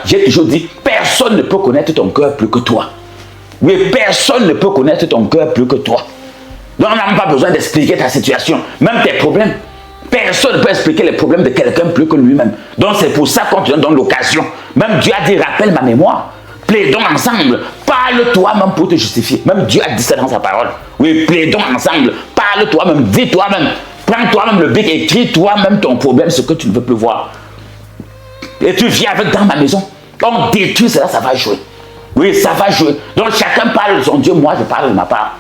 j'ai toujours dit, personne ne peut connaître ton cœur plus que toi. Oui, personne ne peut connaître ton cœur plus que toi. Donc, on n'a même pas besoin d'expliquer ta situation, même tes problèmes. Personne ne peut expliquer les problèmes de quelqu'un plus que lui-même. Donc, c'est pour ça qu'on te donne l'occasion. Même Dieu a dit, rappelle ma mémoire. Plaidons ensemble. Parle toi-même pour te justifier. Même Dieu a dit ça dans sa parole. Oui, plaidons ensemble. Parle toi-même. Dis toi-même. Prends toi-même le bic. Écris toi-même ton problème, ce que tu ne veux plus voir. Et tu viens avec dans ma maison. On détruit cela, ça va jouer. Oui, ça va jouer. Donc, chacun parle de son Dieu. Moi, je parle de ma part.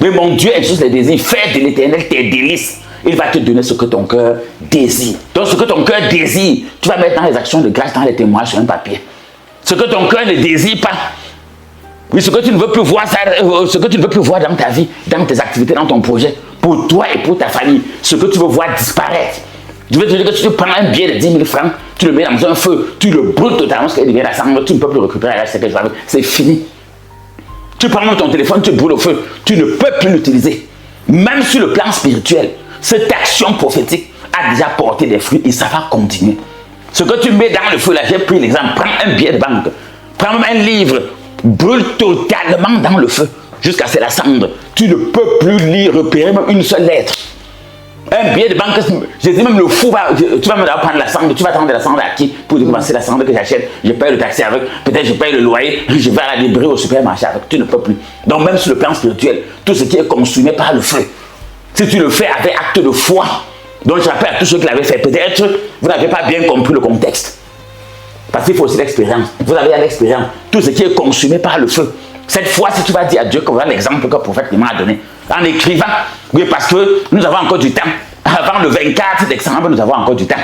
Mais mon Dieu exauce les désirs. Fais de l'Éternel tes délices. Il va te donner ce que ton cœur désire. Donc, ce que ton cœur désire, tu vas mettre dans les actions de grâce, dans les témoignages sur un papier. Ce que ton cœur ne désire pas. Oui, ce que tu ne veux plus voir, ce que tu ne veux plus voir dans ta vie, dans tes activités, dans ton projet, pour toi et pour ta famille, ce que tu veux voir disparaître. Je veux te dire que si tu prends un billet de 10 000 francs, tu le mets dans un feu, tu le brûles totalement, ce qu'il devient la cendre, tu ne peux plus récupérer ce que je veux avec. C'est fini. Tu prends ton téléphone, tu brûles au feu, tu ne peux plus l'utiliser. Même sur le plan spirituel, cette action prophétique a déjà porté des fruits et ça va continuer. Ce que tu mets dans le feu, là, j'ai pris l'exemple, prends un billet de banque, prends même un livre, brûle totalement dans le feu, jusqu'à ce que la cendre. Tu ne peux plus lire, repérer même une seule lettre. Un billet de banque, je dis même le fou, tu vas me prendre la cendre, tu vas prendre la cendre à qui pour dire c'est la cendre que j'achète, je paye le taxi avec, peut-être je paye le loyer, je vais à la librairie au supermarché avec, tu ne peux plus. Donc même sur le plan spirituel, tout ce qui est consumé par le feu, si tu le fais avec acte de foi, donc je rappelle à tous ceux qui l'avaient fait, peut-être vous n'avez pas bien compris le contexte. Parce qu'il faut aussi l'expérience. Vous avez l'expérience. Tout ce qui est consumé par le feu. Cette fois, si tu vas dire à Dieu, comme voilà l'exemple que le prophète Clément a donné, en écrivant, oui, parce que nous avons encore du temps. Avant le 24 décembre, nous avons encore du temps.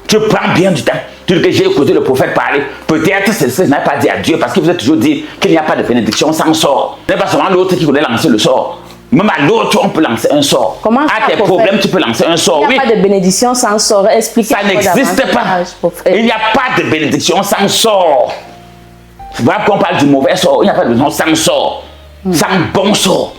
Tu prends bien du temps. Tu dis que j'ai écouté le prophète parler. Peut-être c'est ce que je n'ai pas dit à Dieu, parce qu'il vous a toujours dit qu'il n'y a pas de bénédiction sans sort. Ce n'est pas seulement l'autre qui voulait lancer le sort. Même à l'autre, on peut lancer un sort. Comment à tes problèmes, tu peux lancer un sort. Il n'y a pas de bénédiction sans sort. Expliquez. Ça n'existe pas. Il n'y a pas de bénédiction sans sort. Voilà qu'on parle du mauvais sort. Il n'y a pas de bénédiction sans sort. Sans bon sort.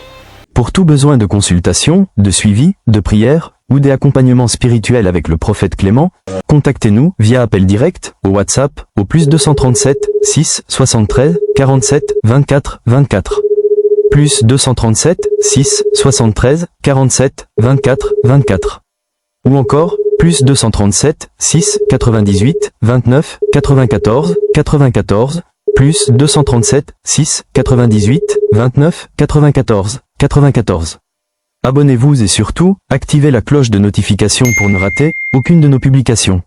Pour tout besoin de consultation, de suivi, de prière ou des accompagnements spirituels avec le prophète Clément, contactez-nous via appel direct au WhatsApp au +237 6 73 47 24 24. Plus 237 6 73 47 24 24. Ou encore, plus 237 6 98 29 94 94, plus 237 6 98 29 94 94. Abonnez-vous et surtout, activez la cloche de notification pour ne rater aucune de nos publications.